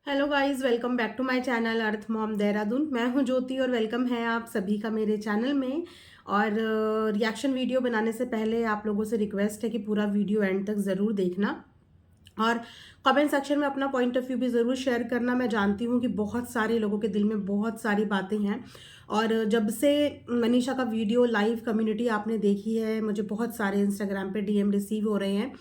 Hello guys, welcome back to my channel Earth Mom Dehradun. मैं हूं ज्योति और वेलकम है आप सभी का मेरे चैनल में। और रिएक्शन वीडियो बनाने से पहले आप लोगों से रिक्वेस्ट है कि पूरा वीडियो एंड तक ज़रूर देखना और कमेंट सेक्शन में अपना पॉइंट ऑफ व्यू भी ज़रूर शेयर करना। मैं जानती हूँ कि बहुत सारे लोगों के दिल में बहुत सारी बातें हैं और जब से मनीषा का वीडियो लाइव कम्युनिटी आपने देखी है, मुझे बहुत सारे इंस्टाग्राम पे डीएम रिसीव हो रहे हैं।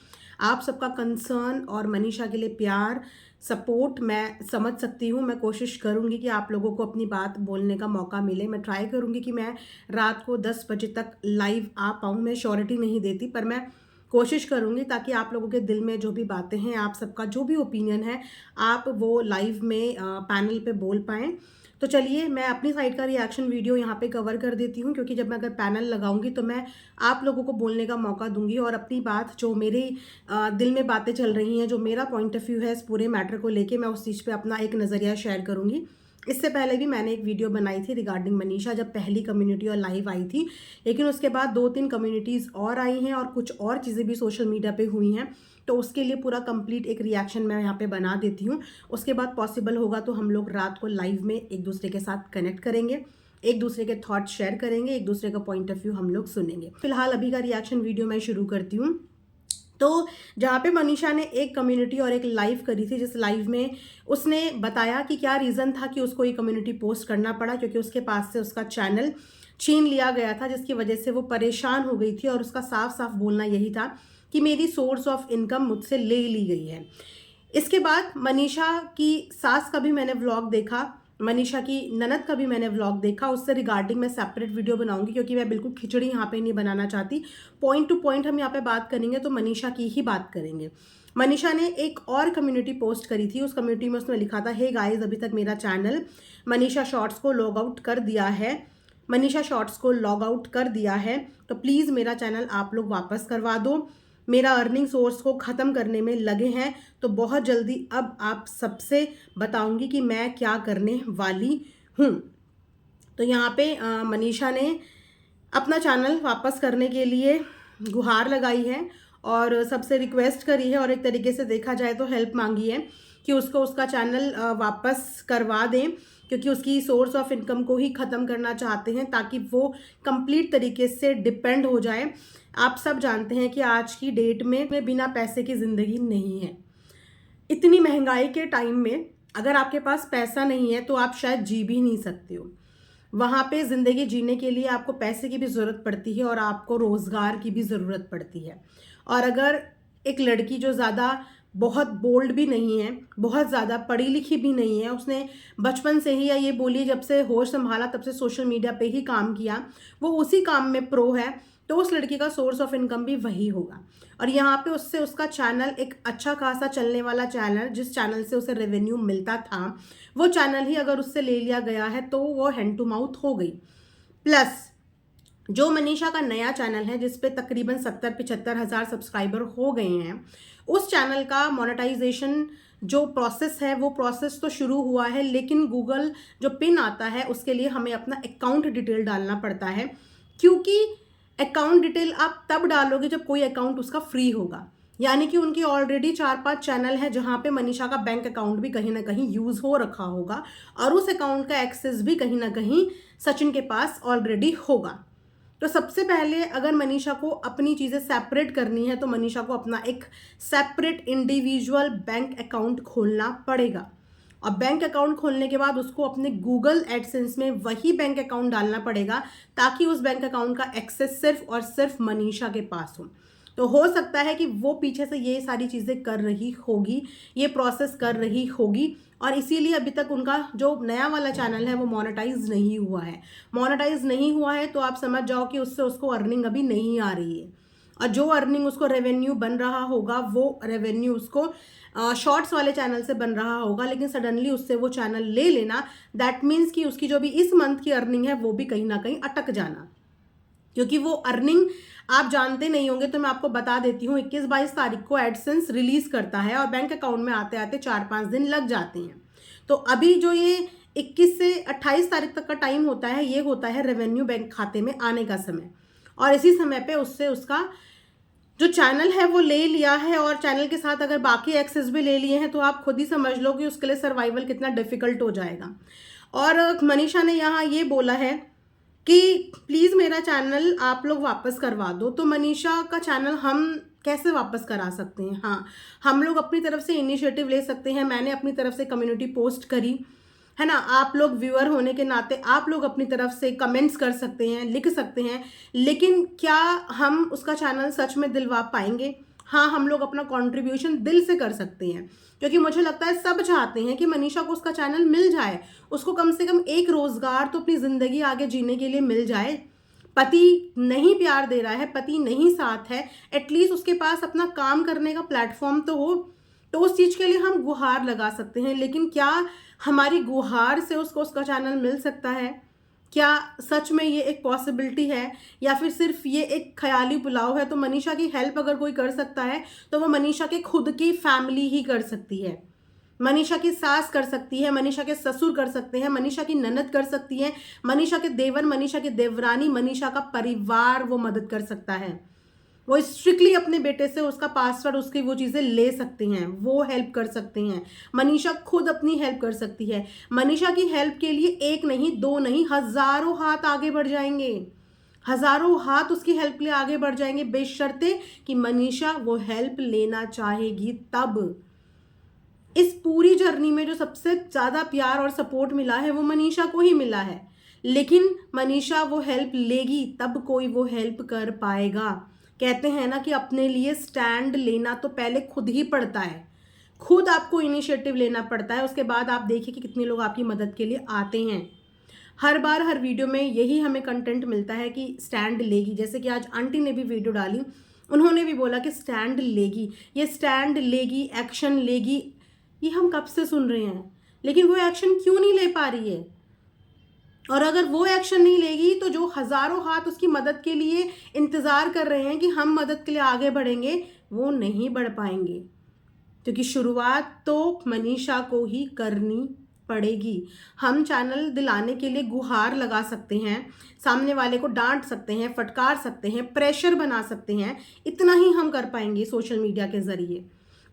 आप सबका कंसर्न और मनीषा के लिए प्यार सपोर्ट मैं समझ सकती हूँ। मैं कोशिश करूँगी कि आप लोगों को अपनी बात बोलने का मौका मिले। मैं ट्राई करूँगी कि मैं रात को 10 बजे तक लाइव आ पाऊँ। मैं श्योरिटी नहीं देती, पर मैं कोशिश करूँगी ताकि आप लोगों के दिल में जो भी बातें हैं, आप सबका जो भी ओपिनियन है, आप वो लाइव में पैनल पे बोल पाएँ। तो चलिए मैं अपनी साइड का रिएक्शन वीडियो यहाँ पे कवर कर देती हूँ, क्योंकि जब मैं अगर पैनल लगाऊंगी तो मैं आप लोगों को बोलने का मौका दूंगी और अपनी बात, जो मेरे दिल में बातें चल रही हैं, जो मेरा पॉइंट ऑफ व्यू है इस पूरे मैटर को लेके, मैं उस चीज़ पे अपना एक नज़रिया शेयर करूँगी। इससे पहले भी मैंने एक वीडियो बनाई थी रिगार्डिंग मनीषा, जब पहली कम्युनिटी और लाइव आई थी, लेकिन उसके बाद 2-3 कम्युनिटीज़ और आई हैं और कुछ और चीज़ें भी सोशल मीडिया पे हुई हैं। तो उसके लिए पूरा कंप्लीट एक रिएक्शन मैं यहाँ पे बना देती हूँ। उसके बाद पॉसिबल होगा तो हम लोग रात को लाइव में एक दूसरे के साथ कनेक्ट करेंगे, एक दूसरे के थॉट शेयर करेंगे, एक दूसरे का पॉइंट ऑफ व्यू हम लोग सुनेंगे। फिलहाल अभी का रिएक्शन वीडियो मैं शुरू करती हूँ। तो जहाँ पे मनीषा ने एक कम्युनिटी और एक लाइव करी थी, जिस लाइव में उसने बताया कि क्या रीज़न था कि उसको ये कम्युनिटी पोस्ट करना पड़ा, क्योंकि उसके पास से उसका चैनल छीन लिया गया था, जिसकी वजह से वो परेशान हो गई थी और उसका साफ साफ बोलना यही था कि मेरी सोर्स ऑफ इनकम मुझसे ले ली गई है। इसके बाद मनीषा की सास का भी मैंने व्लॉग देखा, मनीषा की ननद का भी मैंने व्लॉग देखा। उससे रिगार्डिंग मैं सेपरेट वीडियो बनाऊंगी, क्योंकि मैं बिल्कुल खिचड़ी यहाँ पे नहीं बनाना चाहती। पॉइंट टू पॉइंट हम यहाँ पे बात करेंगे तो मनीषा की ही बात करेंगे। मनीषा ने एक और कम्युनिटी पोस्ट करी थी। उस कम्युनिटी में उसने लिखा था, हे गाइस, अभी तक मेरा चैनल मनीषा शॉर्ट्स को लॉग आउट कर दिया है, मनीषा शॉर्ट्स को लॉग आउट कर दिया है, तो प्लीज़ मेरा चैनल आप लोग वापस करवा दो। मेरा अर्निंग सोर्स को ख़त्म करने में लगे हैं, तो बहुत जल्दी अब आप सबसे बताऊंगी कि मैं क्या करने वाली हूँ। तो यहाँ पे मनीषा ने अपना चैनल वापस करने के लिए गुहार लगाई है और सबसे रिक्वेस्ट करी है और एक तरीके से देखा जाए तो हेल्प मांगी है कि उसको उसका चैनल वापस करवा दें, क्योंकि उसकी सोर्स ऑफ इनकम को ही ख़त्म करना चाहते हैं ताकि वो कंप्लीट तरीके से डिपेंड हो जाए। आप सब जानते हैं कि आज की डेट में बिना पैसे की ज़िंदगी नहीं है। इतनी महंगाई के टाइम में अगर आपके पास पैसा नहीं है तो आप शायद जी भी नहीं सकते हो। वहाँ पे ज़िंदगी जीने के लिए आपको पैसे की भी ज़रूरत पड़ती है और आपको रोज़गार की भी ज़रूरत पड़ती है। और अगर एक लड़की जो ज़्यादा बहुत बोल्ड भी नहीं है, बहुत ज़्यादा पढ़ी लिखी भी नहीं है, उसने बचपन से ही, या ये बोलिए जब से होश संभाला तब से सोशल मीडिया पे ही काम किया, वो उसी काम में प्रो है, तो उस लड़की का सोर्स ऑफ इनकम भी वही होगा। और यहाँ पे उससे उसका चैनल एक अच्छा खासा चलने वाला चैनल, जिस चैनल से उसे रेवेन्यू मिलता था, वो चैनल ही अगर उससे ले लिया गया है तो वो हैंड टू माउथ हो गई। प्लस जो मनीषा का नया चैनल है, जिस पे तकरीबन 70-75 हज़ार सब्सक्राइबर हो गए हैं, उस चैनल का मोनेटाइजेशन जो प्रोसेस है, वो प्रोसेस तो शुरू हुआ है, लेकिन गूगल जो पिन आता है उसके लिए हमें अपना अकाउंट डिटेल डालना पड़ता है, क्योंकि अकाउंट डिटेल आप तब डालोगे जब कोई अकाउंट उसका फ्री होगा। यानी कि उनकी ऑलरेडी 4-5 चैनल है जहाँ पे मनीषा का बैंक अकाउंट भी कहीं ना कहीं यूज़ हो रखा होगा और उस अकाउंट का एक्सेस भी कहीं ना कहीं सचिन के पास ऑलरेडी होगा। तो सबसे पहले अगर मनीषा को अपनी चीज़ें सेपरेट करनी है तो मनीषा को अपना एक सेपरेट इंडिविजुअल बैंक अकाउंट खोलना पड़ेगा। और बैंक अकाउंट खोलने के बाद उसको अपने गूगल एडसेंस में वही बैंक अकाउंट डालना पड़ेगा, ताकि उस बैंक अकाउंट का एक्सेस सिर्फ और सिर्फ मनीषा के पास हो। तो हो सकता है कि वो पीछे से ये सारी चीज़ें कर रही होगी, ये प्रोसेस कर रही होगी, और इसीलिए अभी तक उनका जो नया वाला चैनल है वो मोनेटाइज नहीं हुआ है। मोनेटाइज नहीं हुआ है तो आप समझ जाओ कि उससे उसको अर्निंग अभी नहीं आ रही है। और जो अर्निंग उसको रेवेन्यू बन रहा होगा, वो रेवेन्यू उसको शॉर्ट्स वाले चैनल से बन रहा होगा, लेकिन सडनली उससे वो चैनल ले लेना, दैट मीन्स कि उसकी जो भी इस मंथ की अर्निंग है वो भी कहीं ना कहीं अटक जाना। क्योंकि वो अर्निंग आप जानते नहीं होंगे, तो मैं आपको बता देती हूँ, 21-22 तारीख को एडसेंस रिलीज करता है और बैंक अकाउंट में आते आते 4-5 दिन लग जाते हैं। तो अभी जो ये 21 से 28 तारीख तक का टाइम होता है, ये होता है रेवेन्यू बैंक खाते में आने का समय, और इसी समय पे उससे उसका जो चैनल है वो ले लिया है और चैनल के साथ अगर बाकी एक्सेस भी ले लिए हैं तो आप खुद ही समझ लो कि उसके लिए सर्वाइवल कितना डिफिकल्ट हो जाएगा। और मनीषा ने यहाँ ये बोला है कि प्लीज़ मेरा चैनल आप लोग वापस करवा दो। तो मनीषा का चैनल हम कैसे वापस करा सकते हैं? हाँ, हम लोग अपनी तरफ से इनिशिएटिव ले सकते हैं। मैंने अपनी तरफ से कम्युनिटी पोस्ट करी है ना, आप लोग व्यूअर होने के नाते आप लोग अपनी तरफ से कमेंट्स कर सकते हैं, लिख सकते हैं, लेकिन क्या हम उसका चैनल सच में दिलवा पाएंगे? हाँ, हम लोग अपना कंट्रीब्यूशन दिल से कर सकते हैं, क्योंकि मुझे लगता है सब चाहते हैं कि मनीषा को उसका चैनल मिल जाए, उसको कम से कम एक रोजगार तो अपनी जिंदगी आगे जीने के लिए मिल जाए। पति नहीं प्यार दे रहा है, पति नहीं साथ है, एटलीस्ट उसके पास अपना काम करने का प्लेटफॉर्म तो हो, तो उस चीज़ के लिए हम गुहार लगा सकते हैं। लेकिन क्या हमारी गुहार से उसको उसका चैनल मिल सकता है? क्या सच में ये एक पॉसिबिलिटी है, या फिर सिर्फ ये एक ख्याली पुलाव है? तो मनीषा की हेल्प अगर कोई कर सकता है तो वो मनीषा के खुद की फैमिली ही कर सकती है। मनीषा की सास कर सकती है, मनीषा के ससुर कर सकते हैं, मनीषा की ननद कर सकती है, मनीषा के देवर, मनीषा की देवरानी, मनीषा का परिवार वो मदद कर सकता है। वो स्ट्रिक्टली अपने बेटे से उसका पासवर्ड, उसकी वो चीज़ें ले सकते हैं, वो हेल्प कर सकते हैं। मनीषा खुद अपनी हेल्प कर सकती है। मनीषा की हेल्प के लिए एक नहीं, दो नहीं, हजारों हाथ आगे बढ़ जाएंगे, हजारों हाथ उसकी हेल्प के लिए आगे बढ़ जाएंगे, बेशर्ते कि मनीषा वो हेल्प लेना चाहेगी तब। इस पूरी जर्नी में जो सबसे ज़्यादा प्यार और सपोर्ट मिला है वो मनीषा को ही मिला है, लेकिन मनीषा वो हेल्प लेगी तब कोई वो हेल्प कर पाएगा। कहते हैं ना कि अपने लिए स्टैंड लेना तो पहले खुद ही पड़ता है, खुद आपको इनिशिएटिव लेना पड़ता है, उसके बाद आप देखिए कि कितने लोग आपकी मदद के लिए आते हैं। हर बार हर वीडियो में यही हमें कंटेंट मिलता है कि स्टैंड लेगी, जैसे कि आज आंटी ने भी वीडियो डाली, उन्होंने भी बोला कि स्टैंड लेगी, ये स्टैंड लेगी, एक्शन लेगी, ये हम कब से सुन रहे हैं, लेकिन वो एक्शन क्यों नहीं ले पा रही है? और अगर वो एक्शन नहीं लेगी तो जो हजारों हाथ उसकी मदद के लिए इंतजार कर रहे हैं कि हम मदद के लिए आगे बढ़ेंगे, वो नहीं बढ़ पाएंगे, क्योंकि शुरुआत तो मनीषा को ही करनी पड़ेगी। हम चैनल दिलाने के लिए गुहार लगा सकते हैं, सामने वाले को डांट सकते हैं, फटकार सकते हैं, प्रेशर बना सकते हैं, इतना ही हम कर पाएंगे सोशल मीडिया के जरिए।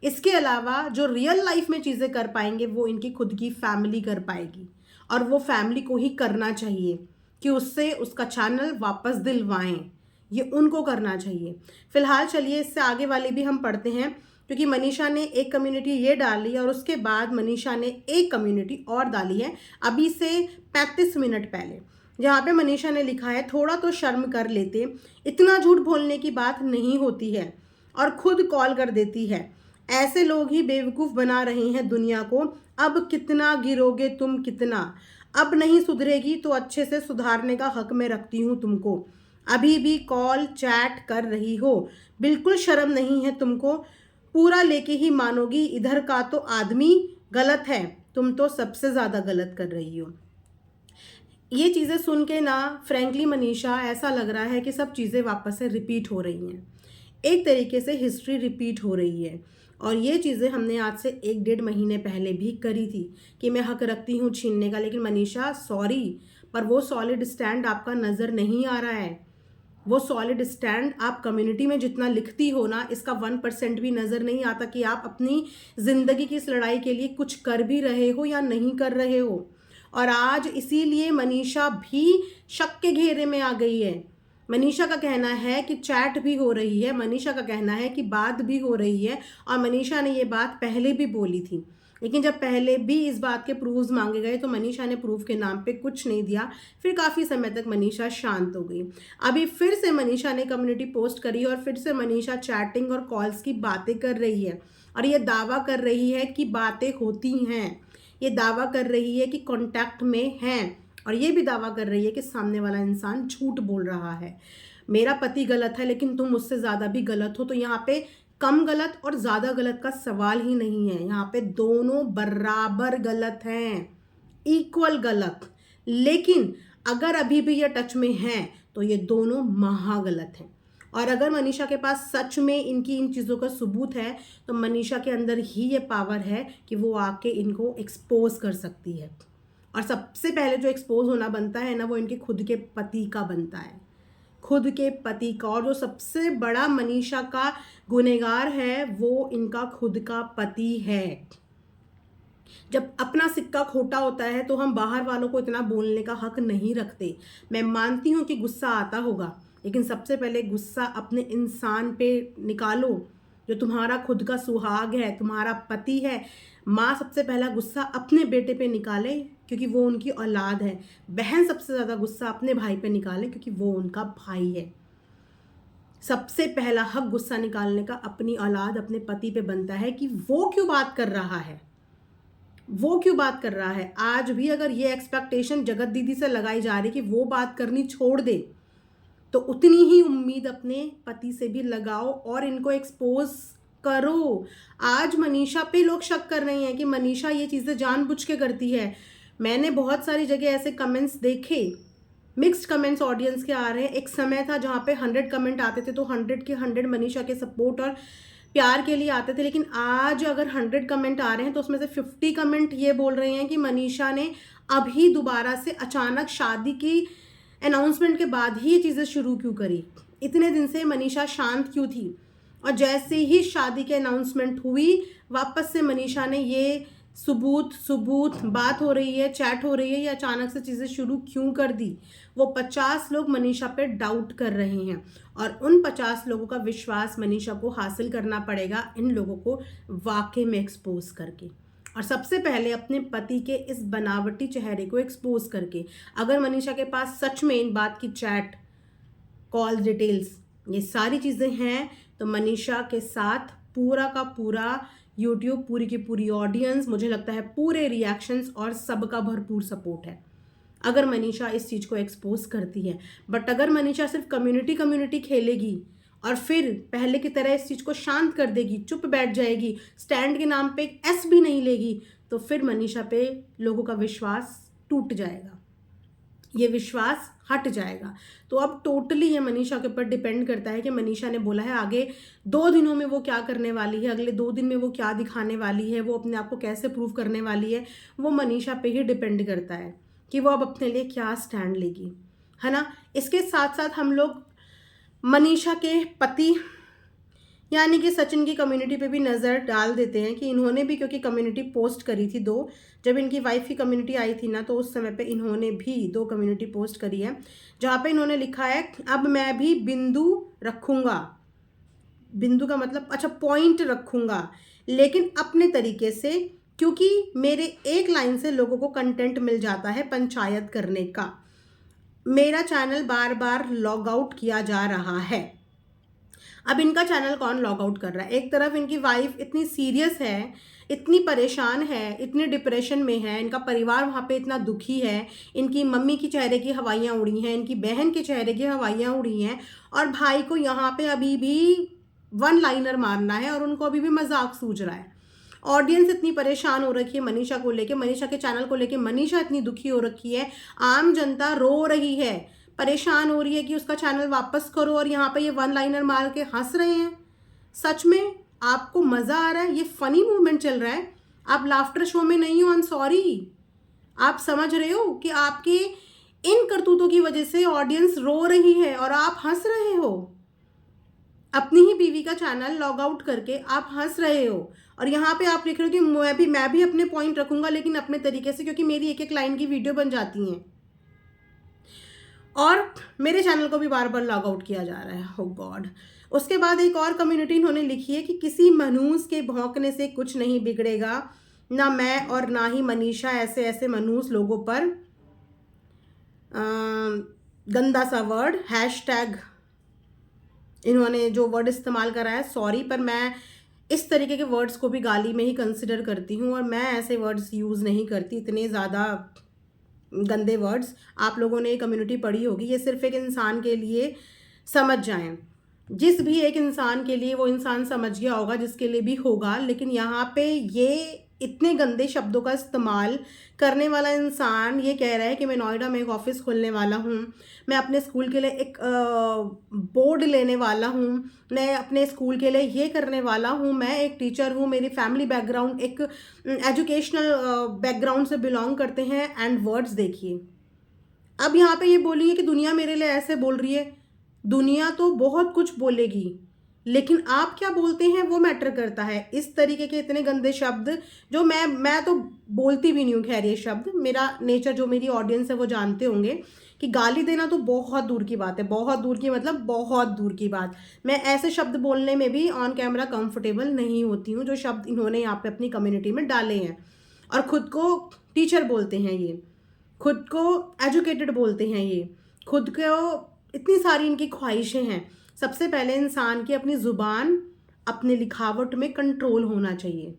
इसके अलावा जो रियल लाइफ में चीज़ें कर पाएंगे वो इनकी खुद की फैमिली कर पाएगी, और वो फैमिली को ही करना चाहिए कि उससे उसका चैनल वापस दिलवाएं, ये उनको करना चाहिए। फिलहाल चलिए इससे आगे वाले भी हम पढ़ते हैं, क्योंकि मनीषा ने एक कम्युनिटी ये डाली और उसके बाद मनीषा ने एक कम्युनिटी और डाली है अभी से 35 मिनट पहले, जहाँ पे मनीषा ने लिखा है, थोड़ा तो शर्म कर लेते, इतना झूठ बोलने की बात नहीं होती है, और खुद कॉल कर देती है, ऐसे लोग ही बेवकूफ़ बना रहे हैं दुनिया को, अब कितना गिरोगे तुम, कितना, अब नहीं सुधरेगी तो अच्छे से सुधारने का हक मैं रखती हूँ तुमको, अभी भी कॉल चैट कर रही हो, बिल्कुल शर्म नहीं है तुमको, पूरा लेके ही मानोगी, इधर का तो आदमी गलत है, तुम तो सबसे ज़्यादा गलत कर रही हो। ये चीज़ें सुन के ना फ्रैंकली मनीषा ऐसा लग रहा है कि सब चीज़ें वापस से रिपीट हो रही हैं, एक तरीके से हिस्ट्री रिपीट हो रही है। और ये चीज़ें हमने आज से 1-1.5 महीने पहले भी करी थी कि मैं हक रखती हूँ छीनने का, लेकिन मनीषा सॉरी, पर वो सॉलिड स्टैंड आपका नज़र नहीं आ रहा है। वो सॉलिड स्टैंड आप कम्युनिटी में जितना लिखती हो ना, इसका 1% भी नज़र नहीं आता कि आप अपनी ज़िंदगी की इस लड़ाई के लिए कुछ कर भी रहे हो या नहीं कर रहे हो। और आज इसीलिए मनीषा भी शक के घेरे में आ गई है। मनीषा का कहना है कि चैट भी हो रही है, मनीषा का कहना है कि बात भी हो रही है, और मनीषा ने ये बात पहले भी बोली थी, लेकिन जब पहले भी इस बात के प्रूफ्स मांगे गए तो मनीषा ने प्रूफ के नाम पे कुछ नहीं दिया। फिर काफ़ी समय तक मनीषा शांत हो गई। अभी फिर से मनीषा ने कम्युनिटी पोस्ट करी और फिर से मनीषा चैटिंग और कॉल्स की बातें कर रही है, और ये दावा कर रही है कि बातें होती हैं, ये दावा कर रही है कि कांटेक्ट में हैं, और ये भी दावा कर रही है कि सामने वाला इंसान झूठ बोल रहा है। मेरा पति गलत है लेकिन तुम मुझसे ज़्यादा भी गलत हो, तो यहाँ पे कम गलत और ज़्यादा गलत का सवाल ही नहीं है, यहाँ पे दोनों बराबर गलत हैं, इक्वल गलत। लेकिन अगर अभी भी ये टच में हैं तो ये दोनों महागलत हैं। और अगर मनीषा के पास सच में इनकी इन चीज़ों का सबूत है तो मनीषा के अंदर ही ये पावर है कि वो आके इनको एक्सपोज कर सकती है। और सबसे पहले जो एक्सपोज होना बनता है ना, वो इनके खुद के पति का बनता है, खुद के पति का। और जो सबसे बड़ा मनीषा का गुनहगार है वो इनका खुद का पति है। जब अपना सिक्का खोटा होता है तो हम बाहर वालों को इतना बोलने का हक नहीं रखते। मैं मानती हूँ कि गुस्सा आता होगा, लेकिन सबसे पहले गुस्सा अपने इंसान पे निकालो जो तुम्हारा खुद का सुहाग है, तुम्हारा पति है। माँ सबसे पहला गुस्सा अपने बेटे पे निकाले क्योंकि वो उनकी औलाद है। बहन सबसे ज़्यादा गुस्सा अपने भाई पे निकाले क्योंकि वो उनका भाई है। सबसे पहला हक गुस्सा निकालने का अपनी औलाद, अपने पति पे बनता है कि वो क्यों बात कर रहा है, वो क्यों बात कर रहा है। आज भी अगर ये एक्सपेक्टेशन जगत दीदी से लगाई जा रही कि वो बात करनी छोड़ दे, तो उतनी ही उम्मीद अपने पति से भी लगाओ और इनको एक्सपोज करो। आज मनीषा पे लोग शक कर रहे हैं कि मनीषा ये चीज़ें जानबूझ के करती है। मैंने बहुत सारी जगह ऐसे कमेंट्स देखे, मिक्स्ड कमेंट्स ऑडियंस के आ रहे हैं। एक समय था जहाँ पे 100 कमेंट आते थे तो 100 के 100 मनीषा के सपोर्ट और प्यार के लिए आते थे, लेकिन आज अगर 100 कमेंट आ रहे हैं तो उसमें से 50 कमेंट ये बोल रहे हैं कि मनीषा ने अभी दोबारा से अचानक शादी की अनाउंसमेंट के बाद ही ये चीज़ें शुरू क्यों करी, इतने दिन से मनीषा शांत क्यों थी। और जैसे ही शादी के अनाउंसमेंट हुई वापस से मनीषा ने ये सबूत बात हो रही है, चैट हो रही है, ये अचानक से चीज़ें शुरू क्यों कर दी। वो 50 लोग मनीषा पे डाउट कर रहे हैं और उन 50 लोगों का विश्वास मनीषा को हासिल करना पड़ेगा इन लोगों को वाकई में एक्सपोज करके, और सबसे पहले अपने पति के इस बनावटी चेहरे को एक्सपोज करके। अगर मनीषा के पास सच में इन बात की चैट, कॉल डिटेल्स, ये सारी चीज़ें हैं तो मनीषा के साथ पूरा का पूरा यूट्यूब, पूरी की पूरी ऑडियंस, मुझे लगता है पूरे रिएक्शंस और सबका भरपूर सपोर्ट है अगर मनीषा इस चीज़ को एक्सपोज करती है। बट अगर मनीषा सिर्फ कम्युनिटी खेलेगी और फिर पहले की तरह इस चीज़ को शांत कर देगी, चुप बैठ जाएगी, स्टैंड के नाम पे एक एस भी नहीं लेगी, तो फिर मनीषा पे लोगों का विश्वास टूट जाएगा, ये विश्वास हट जाएगा। तो अब टोटली ये मनीषा के ऊपर डिपेंड करता है कि मनीषा ने बोला है आगे 2 दिनों में वो क्या करने वाली है, अगले 2 दिन में वो क्या दिखाने वाली है, वो अपने आप को कैसे प्रूव करने वाली है, वो मनीषा पे ही डिपेंड करता है कि वो अब अपने लिए क्या स्टैंड लेगी, है ना। इसके साथ साथ हम लोग मनीषा के पति यानी कि सचिन की कम्युनिटी पे भी नज़र डाल देते हैं कि इन्होंने भी, क्योंकि कम्युनिटी पोस्ट करी थी 2, जब इनकी वाइफ की कम्युनिटी आई थी ना तो उस समय पे इन्होंने भी 2 कम्युनिटी पोस्ट करी है जहाँ पे इन्होंने लिखा है अब मैं भी बिंदु रखूँगा, बिंदु का मतलब अच्छा पॉइंट रखूँगा, लेकिन अपने तरीके से, क्योंकि मेरे एक लाइन से लोगों को कंटेंट मिल जाता है पंचायत करने का। मेरा चैनल बार बार लॉग आउट किया जा रहा है। अब इनका चैनल कौन लॉग आउट कर रहा है? एक तरफ इनकी वाइफ इतनी सीरियस है, इतनी परेशान है, इतनी डिप्रेशन में है, इनका परिवार वहाँ पे इतना दुखी है, इनकी मम्मी की चेहरे की हवाइयाँ उड़ी हैं, इनकी बहन के चेहरे की हवाइयाँ उड़ी हैं, और भाई को यहाँ पे अभी भी 1 लाइनर मारना है और उनको अभी भी मजाक सूझ रहा है। ऑडियंस इतनी परेशान हो रखी है मनीषा को लेके, मनीषा के चैनल को लेके, मनीषा इतनी दुखी हो रखी है, आम जनता रो रही है, परेशान हो रही है कि उसका चैनल वापस करो, और यहाँ पे ये 1 लाइनर मार के हंस रहे हैं। सच में आपको मज़ा आ रहा है? ये फनी मूवमेंट चल रहा है, आप लाफ्टर शो में नहीं हो। आई एम सॉरी, आप समझ रहे हो कि आपके इन करतूतों की वजह से ऑडियंस रो रही है और आप हंस रहे हो। अपनी ही बीवी का चैनल लॉग आउट करके आप हंस रहे हो, और यहाँ पे आप लिख रहे हो कि मैं भी अपने पॉइंट रखूंगा लेकिन अपने तरीके से, क्योंकि मेरी एक लाइन की वीडियो बन जाती हैं और मेरे चैनल को भी बार बार लॉग आउट किया जा रहा है। हो गॉड। उसके बाद एक और कम्युनिटी इन्होंने लिखी है कि किसी मनूस के भौंकने से कुछ नहीं बिगड़ेगा, ना मैं और ना ही मनीषा ऐसे ऐसे मनूस लोगों पर गंदा सा वर्ड हैशटैग इन्होंने जो वर्ड इस्तेमाल करा है, सॉरी, पर मैं इस तरीके के वर्ड्स को भी गाली में ही कंसिडर करती हूँ और मैं ऐसे वर्ड्स यूज़ नहीं करती, इतने ज़्यादा गंदे वर्ड्स। आप लोगों ने ये कम्युनिटी पढ़ी होगी, ये सिर्फ एक इंसान के लिए समझ जाएं, जिस भी एक इंसान के लिए वो इंसान समझ गया होगा, जिसके लिए भी होगा, लेकिन यहाँ पे ये इतने गंदे शब्दों का इस्तेमाल करने वाला इंसान ये कह रहा है कि मैं नोएडा में एक ऑफिस खोलने वाला हूँ, मैं अपने स्कूल के लिए एक बोर्ड लेने वाला हूँ, मैं अपने स्कूल के लिए ये करने वाला हूँ, मैं एक टीचर हूँ, मेरी फैमिली बैकग्राउंड एक एजुकेशनल बैकग्राउंड से बिलोंग करते हैं। एंड वर्ड्स देखिए, अब यहाँ पे ये बोलिए कि दुनिया मेरे लिए ऐसे बोल रही है, दुनिया तो बहुत कुछ बोलेगी, लेकिन आप क्या बोलते हैं वो मैटर करता है। इस तरीके के इतने गंदे शब्द जो मैं तो बोलती भी नहीं हूँ। खैर, ये शब्द मेरा नेचर, जो मेरी ऑडियंस है वो जानते होंगे कि गाली देना तो बहुत दूर की बात है, बहुत दूर की मतलब बहुत दूर की बात। मैं ऐसे शब्द बोलने में भी ऑन कैमरा कंफर्टेबल नहीं होती हूँ जो शब्द इन्होंने यहाँ पे अपनी कम्युनिटी में डाले हैं। और खुद को टीचर बोलते हैं ये, खुद को एजुकेटेड बोलते हैं ये, खुद को इतनी सारी इनकी ख्वाहिशें हैं। सबसे पहले इंसान की अपनी ज़ुबान, अपने लिखावट में कंट्रोल होना चाहिए।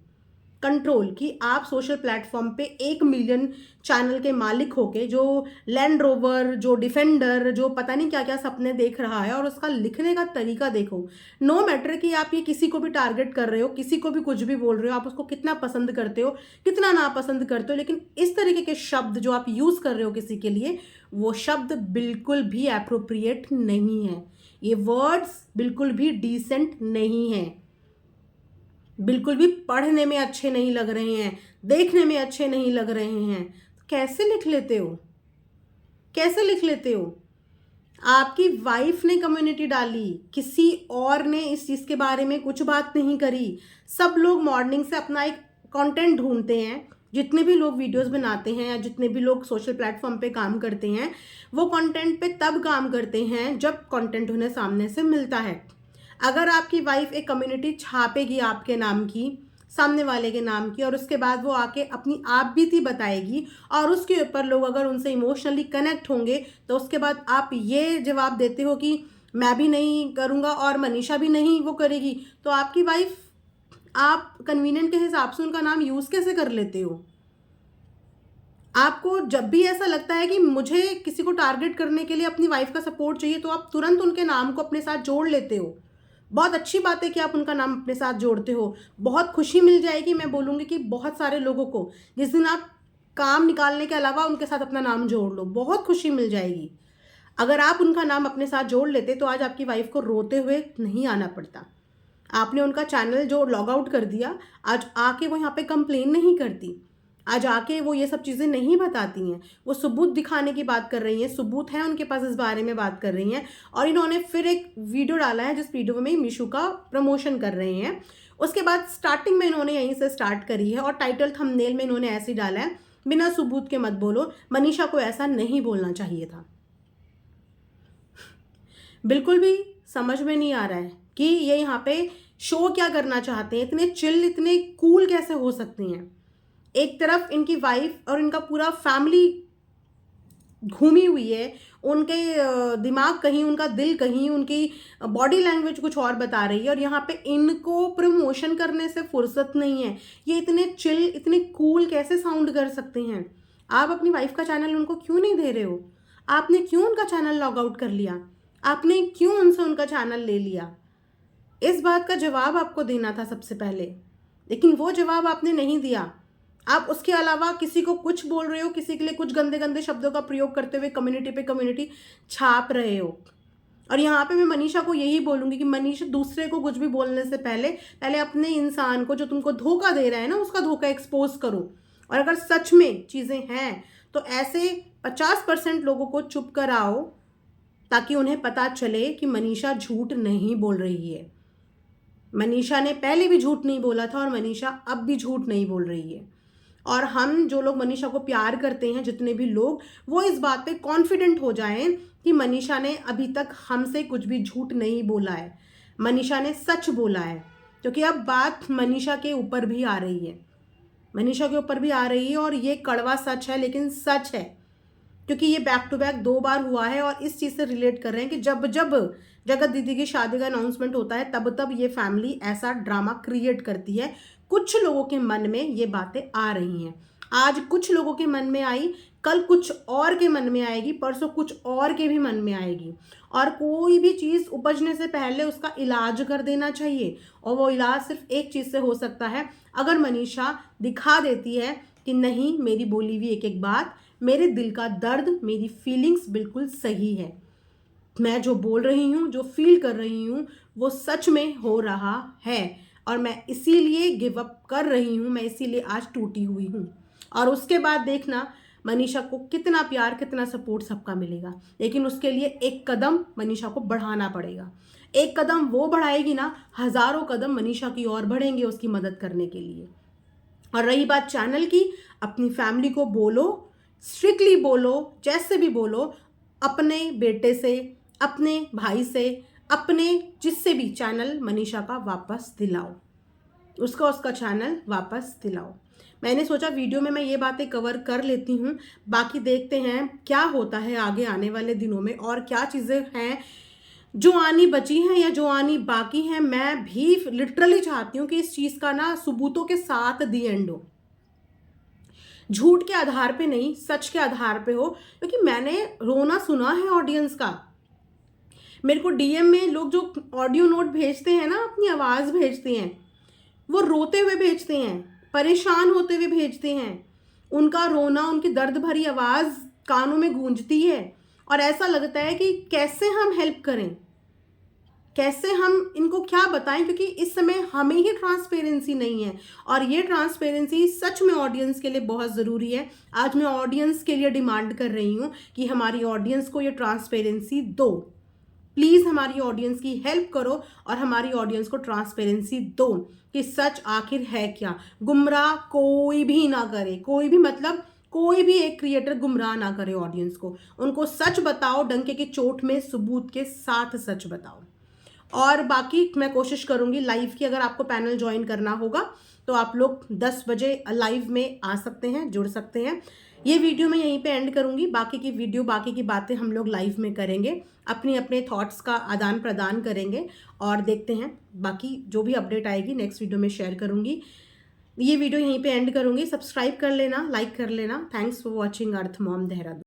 कंट्रोल कि आप सोशल प्लेटफॉर्म पे 1 मिलियन चैनल के मालिक होके जो लैंड रोवर, जो डिफेंडर, जो पता नहीं क्या क्या सपने देख रहा है, और उसका लिखने का तरीका देखो। नो मैटर कि आप ये किसी को भी टारगेट कर रहे हो, किसी को भी कुछ भी बोल रहे हो, आप उसको कितना पसंद करते हो, कितना नापसंद करते हो, लेकिन इस तरीके के शब्द जो आप यूज़ कर रहे हो किसी के लिए, वो शब्द बिल्कुल भी एप्रोप्रिएट नहीं है। ये वर्ड्स बिल्कुल भी डिसेंट नहीं है, बिल्कुल भी पढ़ने में अच्छे नहीं लग रहे हैं, देखने में अच्छे नहीं लग रहे हैं। तो कैसे लिख लेते हो, कैसे लिख लेते हो? आपकी वाइफ ने कम्युनिटी डाली, किसी और ने इस चीज़ के बारे में कुछ बात नहीं करी। सब लोग मॉर्निंग से अपना एक कंटेंट ढूंढते हैं। जितने भी लोग वीडियोस बनाते हैं या जितने भी लोग सोशल प्लेटफॉर्म पे काम करते हैं, वो कंटेंट पे तब काम करते हैं जब कंटेंट उन्हें सामने से मिलता है। अगर आपकी वाइफ एक कम्युनिटी छापेगी आपके नाम की, सामने वाले के नाम की, और उसके बाद वो आके अपनी आप बीती बताएगी, और उसके ऊपर लोग अगर उनसे इमोशनली कनेक्ट होंगे, तो उसके बाद आप ये जवाब देते हो कि मैं भी नहीं करूँगा और मनीषा भी नहीं वो करेगी, तो आपकी वाइफ, आप कन्वीनियंट के हिसाब से उनका नाम यूज़ कैसे कर लेते हो? आपको जब भी ऐसा लगता है कि मुझे किसी को टारगेट करने के लिए अपनी वाइफ का सपोर्ट चाहिए, तो आप तुरंत उनके नाम को अपने साथ जोड़ लेते हो। बहुत अच्छी बात है कि आप उनका नाम अपने साथ जोड़ते हो। बहुत खुशी मिल जाएगी, मैं बोलूँगी कि बहुत सारे लोगों को, जिस दिन आप काम निकालने के अलावा उनके साथ अपना नाम जोड़ लो, बहुत खुशी मिल जाएगी। अगर आप उनका नाम अपने साथ जोड़ लेते तो आज आपकी वाइफ को रोते हुए नहीं आना पड़ता। आपने उनका चैनल जो लॉग आउट कर दिया, आज आके वो यहाँ पे कंप्लेन नहीं करती, आज आके वो ये सब चीज़ें नहीं बताती हैं। वो सबूत दिखाने की बात कर रही हैं, सबूत है उनके पास, इस बारे में बात कर रही हैं। और इन्होंने फिर एक वीडियो डाला है जिस वीडियो में मीशू का प्रमोशन कर रहे हैं। उसके बाद स्टार्टिंग में इन्होंने यहीं से स्टार्ट करी है, और टाइटल थंबनेल में इन्होंने ऐसे डाला है, बिना सबूत के मत बोलो। मनीषा को ऐसा नहीं बोलना चाहिए था। बिल्कुल भी समझ में नहीं आ रहा है कि ये यहाँ पे शो क्या करना चाहते हैं। इतने चिल, इतने कूल कैसे हो सकते हैं? एक तरफ इनकी वाइफ और इनका पूरा फैमिली घूमी हुई है, उनके दिमाग कहीं, उनका दिल कहीं, उनकी बॉडी लैंग्वेज कुछ और बता रही है, और यहाँ पे इनको प्रमोशन करने से फुर्सत नहीं है। ये इतने चिल, इतने कूल कैसे साउंड कर सकते हैं? आप अपनी वाइफ का चैनल उनको क्यों नहीं दे रहे हो? आपने क्यों उनका चैनल लॉग आउट कर लिया? आपने क्यों उनसे उनका चैनल ले लिया? इस बात का जवाब आपको देना था सबसे पहले, लेकिन वो जवाब आपने नहीं दिया। आप उसके अलावा किसी को कुछ बोल रहे हो, किसी के लिए कुछ गंदे गंदे शब्दों का प्रयोग करते हुए कम्युनिटी पे कम्युनिटी छाप रहे हो। और यहाँ पे मैं मनीषा को यही बोलूँगी कि मनीषा, दूसरे को कुछ भी बोलने से पहले पहले अपने इंसान को, जो तुमको धोखा दे रहा है ना, उसका धोखा एक्सपोज करो। और अगर सच में चीज़ें हैं तो ऐसे 50% लोगों को चुप कराओ, ताकि उन्हें पता चले कि मनीषा झूठ नहीं बोल रही है। मनीषा ने पहले भी झूठ नहीं बोला था, और मनीषा अब भी झूठ नहीं बोल रही है। और हम जो लोग मनीषा को प्यार करते हैं, जितने भी लोग, वो इस बात पे कॉन्फिडेंट हो जाएं कि मनीषा ने अभी तक हमसे कुछ भी झूठ नहीं बोला है, मनीषा ने सच बोला है। क्योंकि अब बात मनीषा के ऊपर भी आ रही है, मनीषा के ऊपर भी आ रही है, और ये कड़वा सच है, लेकिन सच है। क्योंकि ये बैक टू बैक 2 बार हुआ है, और इस चीज़ से रिलेट कर रहे हैं कि जब जब जगत दीदी की शादी का अनाउंसमेंट होता है, तब तब ये फैमिली ऐसा ड्रामा क्रिएट करती है। कुछ लोगों के मन में ये बातें आ रही हैं। आज कुछ लोगों के मन में आई, कल कुछ और के मन में आएगी, परसों कुछ और के भी मन में आएगी। और कोई भी चीज़ उपजने से पहले उसका इलाज कर देना चाहिए, और वो इलाज सिर्फ एक चीज़ से हो सकता है। अगर मनीषा दिखा देती है कि नहीं, मेरी बोली हुई एक एक बात, मेरे दिल का दर्द, मेरी फीलिंग्स बिल्कुल सही है, मैं जो बोल रही हूँ, जो फील कर रही हूँ, वो सच में हो रहा है, और मैं इसीलिए गिव अप कर रही हूँ, मैं इसीलिए आज टूटी हुई हूँ। और उसके बाद देखना, मनीषा को कितना प्यार, कितना सपोर्ट सबका मिलेगा, लेकिन उसके लिए एक कदम मनीषा को बढ़ाना पड़ेगा। एक कदम वो बढ़ाएगी ना, हजारों कदम मनीषा की ओर बढ़ेंगे उसकी मदद करने के लिए। और रही बात चैनल की, अपनी फैमिली को बोलो, स्ट्रिक्टली बोलो, जैसे भी बोलो, अपने बेटे से, अपने भाई से, अपने जिससे भी चैनल मनीषा का वापस दिलाओ, उसका चैनल वापस दिलाओ। मैंने सोचा वीडियो में मैं ये बातें कवर कर लेती हूँ, बाकी देखते हैं क्या होता है आगे आने वाले दिनों में और क्या चीज़ें हैं जो आनी बची हैं या जो आनी बाकी हैं। मैं भी लिटरली चाहती हूँ कि इस चीज़ का ना सबूतों के साथ दी एंड हो, झूठ के आधार पे नहीं, सच के आधार पे हो। क्योंकि मैंने रोना सुना है ऑडियंस का। मेरे को डीएम में लोग जो ऑडियो नोट भेजते हैं ना, अपनी आवाज़ भेजते हैं, वो रोते हुए भेजते हैं, परेशान होते हुए भेजते हैं। उनका रोना, उनकी दर्द भरी आवाज़ कानों में गूंजती है और ऐसा लगता है कि कैसे हम हेल्प करें, कैसे हम इनको क्या बताएं, क्योंकि इस समय हमें ही ट्रांसपेरेंसी नहीं है और ये ट्रांसपेरेंसी सच में ऑडियंस के लिए बहुत ज़रूरी है। आज मैं ऑडियंस के लिए डिमांड कर रही हूँ कि हमारी ऑडियंस को ये ट्रांसपेरेंसी दो। प्लीज़ हमारी ऑडियंस की हेल्प करो और हमारी ऑडियंस को ट्रांसपेरेंसी दो कि सच आखिर है क्या। गुमराह कोई भी ना करे, कोई भी मतलब कोई भी एक क्रिएटर गुमराह ना करे ऑडियंस को। उनको सच बताओ, डंके की चोट में सबूत के साथ सच बताओ। और बाकी मैं कोशिश करूंगी लाइव की, अगर आपको पैनल ज्वाइन करना होगा तो आप लोग 10 बजे लाइव में आ सकते हैं, जुड़ सकते हैं। ये वीडियो मैं यहीं पे एंड करूंगी, बाकी की वीडियो, बाकी की बातें हम लोग लाइव में करेंगे, अपने अपने थॉट्स का आदान प्रदान करेंगे और देखते हैं बाकी जो भी अपडेट आएगी नेक्स्ट वीडियो में शेयर करूंगी। ये वीडियो यहीं पे एंड करूंगी। सब्सक्राइब कर लेना, लाइक कर लेना। Thanks for watching earth Mom Dehradun.